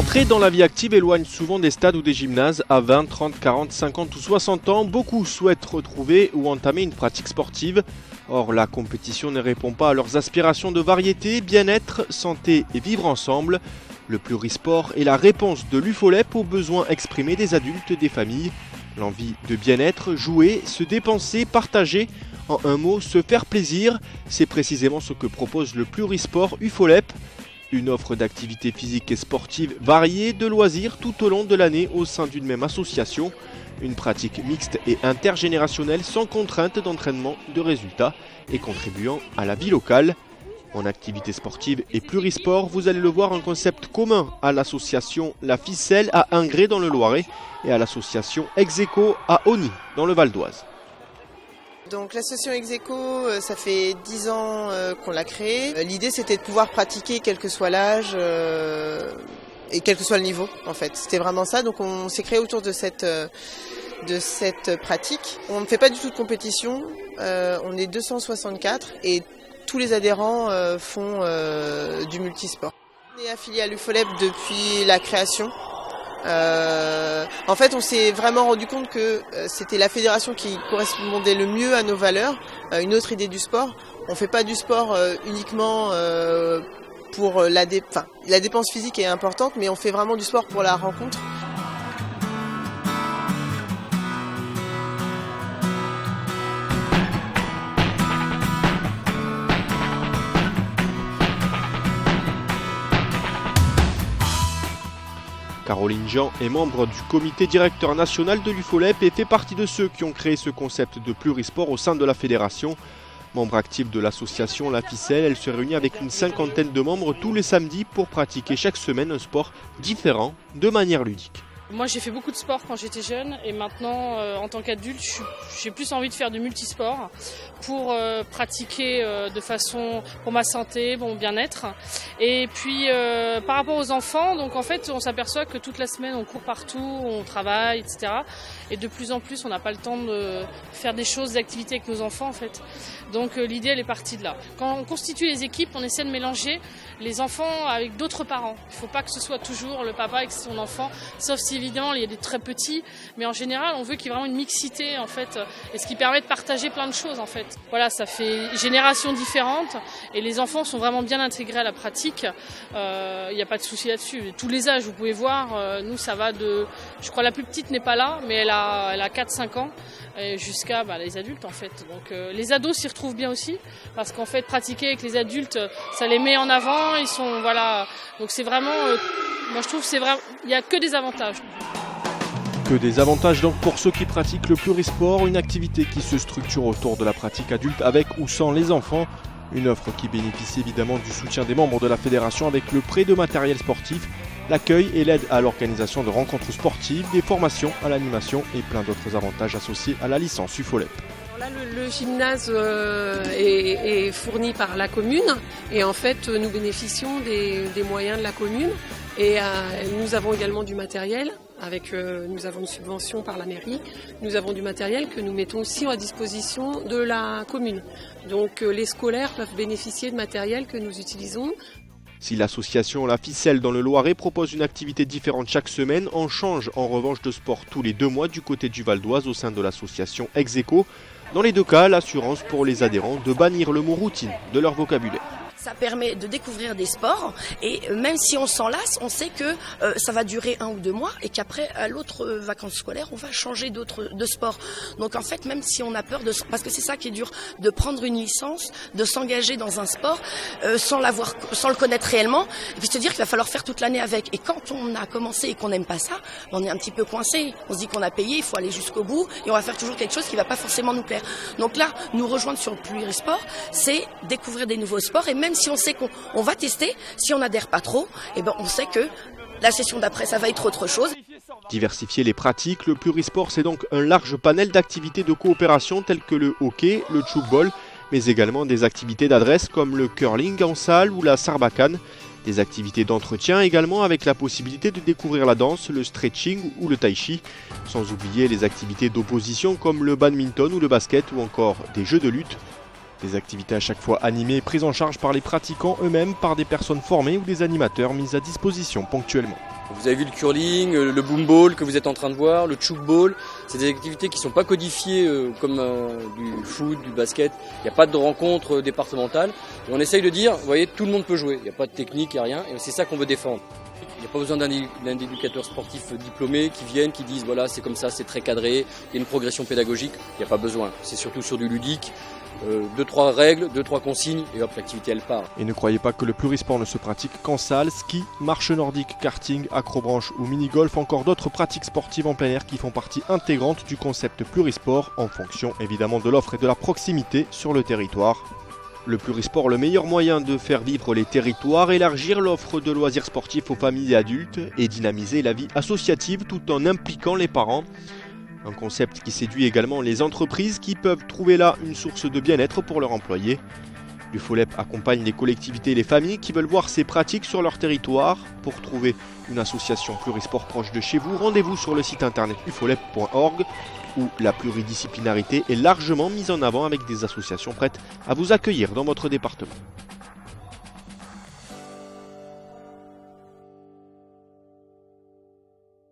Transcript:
L'entrée dans la vie active éloigne souvent des stades ou des gymnases à 20, 30, 40, 50 ou 60 ans. Beaucoup souhaitent retrouver ou entamer une pratique sportive. Or, la compétition ne répond pas à leurs aspirations de variété, bien-être, santé et vivre ensemble. Le plurisport est la réponse de l'UFOLEP aux besoins exprimés des adultes et des familles. L'envie de bien-être, jouer, se dépenser, partager, en un mot, se faire plaisir, c'est précisément ce que propose le plurisport UFOLEP. Une offre d'activités physiques et sportives variées, de loisirs tout au long de l'année au sein d'une même association. Une pratique mixte et intergénérationnelle sans contrainte d'entraînement, de résultats et contribuant à la vie locale. En activité sportive et plurisport, vous allez le voir, un concept commun à l'association La Ficelle à Ingré dans le Loiret et à l'association Execo à Auny dans le Val d'Oise. Donc l'association Execo, ça fait 10 ans qu'on l'a créée. L'idée c'était de pouvoir pratiquer quel que soit l'âge et quel que soit le niveau en fait. C'était vraiment ça, donc on s'est créé autour de cette pratique. On ne fait pas du tout de compétition, on est 264 et tous les adhérents font du multisport. On est affilié à l'UFOLEP depuis la création. En fait, on s'est vraiment rendu compte que c'était la fédération qui correspondait le mieux à nos valeurs, une autre idée du sport. On fait pas du sport uniquement pour la dépense physique est importante, mais on fait vraiment du sport pour la rencontre. Caroline Jean est membre du comité directeur national de l'UFOLEP et fait partie de ceux qui ont créé ce concept de plurisport au sein de la fédération. Membre active de l'association La Ficelle, elle se réunit avec une cinquantaine de membres tous les samedis pour pratiquer chaque semaine un sport différent de manière ludique. Moi j'ai fait beaucoup de sport quand j'étais jeune et maintenant en tant qu'adulte j'ai plus envie de faire du multisport pour pratiquer de façon pour ma santé, mon bien-être. Et puis par rapport aux enfants, donc en fait on s'aperçoit que toute la semaine on court partout, on travaille, etc. Et de plus en plus on n'a pas le temps de faire des choses, des activités avec nos enfants en fait. Donc l'idée elle est partie de là. Quand on constitue les équipes, on essaie de mélanger les enfants avec d'autres parents. Il ne faut pas que ce soit toujours le papa avec son enfant, sauf si évidemment il y a des très petits, mais en général on veut qu'il y ait vraiment une mixité en fait, et ce qui permet de partager plein de choses en fait. Voilà, ça fait générations différentes et les enfants sont vraiment bien intégrés à la pratique. Il n'y a pas de souci là-dessus. Tous les âges, vous pouvez voir, nous ça va de, je crois la plus petite n'est pas là, mais elle a 4-5 ans jusqu'à les adultes en fait. Donc les ados s'y retrouvent bien aussi parce qu'en fait pratiquer avec les adultes, ça les met en avant. Ils sont voilà, donc c'est vraiment, moi je trouve c'est vraiment, il n'y a que des avantages. Que des avantages donc pour ceux qui pratiquent le plurisport, une activité qui se structure autour de la pratique adulte avec ou sans les enfants. Une offre qui bénéficie évidemment du soutien des membres de la fédération avec le prêt de matériel sportif, l'accueil et l'aide à l'organisation de rencontres sportives, des formations à l'animation et plein d'autres avantages associés à la licence UFOLEP. Là, le gymnase est fourni par la commune et en fait nous bénéficions des moyens de la commune et nous avons également du matériel. Nous avons une subvention par la mairie, nous avons du matériel que nous mettons aussi à disposition de la commune. Donc les scolaires peuvent bénéficier de matériel que nous utilisons. Si l'association La Ficelle dans le Loiret propose une activité différente chaque semaine, on change en revanche de sport tous les 2 mois du côté du Val d'Oise au sein de l'association Execo. Dans les 2 cas, l'assurance pour les adhérents de bannir le mot routine de leur vocabulaire. Ça permet de découvrir des sports et même si on s'en lasse, on sait que ça va durer 1 ou 2 mois et qu'après à l'autre vacances scolaires, on va changer de sport. Donc en fait, même si on a peur parce que c'est ça qui est dur, de prendre une licence, de s'engager dans un sport sans le connaître réellement, et puis se dire qu'il va falloir faire toute l'année avec. Et quand on a commencé et qu'on n'aime pas ça, on est un petit peu coincé. On se dit qu'on a payé, il faut aller jusqu'au bout et on va faire toujours quelque chose qui va pas forcément nous plaire. Donc là, nous rejoindre sur le plurisport, c'est découvrir des nouveaux sports et même si on sait qu'on va tester, si on n'adhère pas trop, on sait que la session d'après, ça va être autre chose. Diversifier les pratiques, le plurisport, c'est donc un large panel d'activités de coopération telles que le hockey, le tchoukball, mais également des activités d'adresse comme le curling en salle ou la sarbacane. Des activités d'entretien également avec la possibilité de découvrir la danse, le stretching ou le tai chi. Sans oublier les activités d'opposition comme le badminton ou le basket ou encore des jeux de lutte. Des activités à chaque fois animées et prises en charge par les pratiquants eux-mêmes, par des personnes formées ou des animateurs mis à disposition ponctuellement. Vous avez vu le curling, le boom ball que vous êtes en train de voir, le chouk ball. C'est des activités qui ne sont pas codifiées comme du foot, du basket. Il n'y a pas de rencontre départementale. Et on essaye de dire, vous voyez, tout le monde peut jouer. Il n'y a pas de technique, il n'y a rien. Et c'est ça qu'on veut défendre. Il n'y a pas besoin d'un éducateur sportif diplômé qui vienne, qui dise voilà, c'est comme ça, c'est très cadré, il y a une progression pédagogique. Il n'y a pas besoin. C'est surtout sur du ludique. 2-3 règles, 2-3 consignes et hop, l'activité elle part. Et ne croyez pas que le plurisport ne se pratique qu'en salle, ski, marche nordique, karting, acrobranche ou mini-golf, encore d'autres pratiques sportives en plein air qui font partie intégrante du concept plurisport en fonction évidemment de l'offre et de la proximité sur le territoire. Le plurisport, le meilleur moyen de faire vivre les territoires, élargir l'offre de loisirs sportifs aux familles et adultes et dynamiser la vie associative tout en impliquant les parents. Un concept qui séduit également les entreprises qui peuvent trouver là une source de bien-être pour leurs employés. L'UFOLEP accompagne les collectivités et les familles qui veulent voir ces pratiques sur leur territoire. Pour trouver une association plurisport proche de chez vous, rendez-vous sur le site internet ufolep.org où la pluridisciplinarité est largement mise en avant avec des associations prêtes à vous accueillir dans votre département.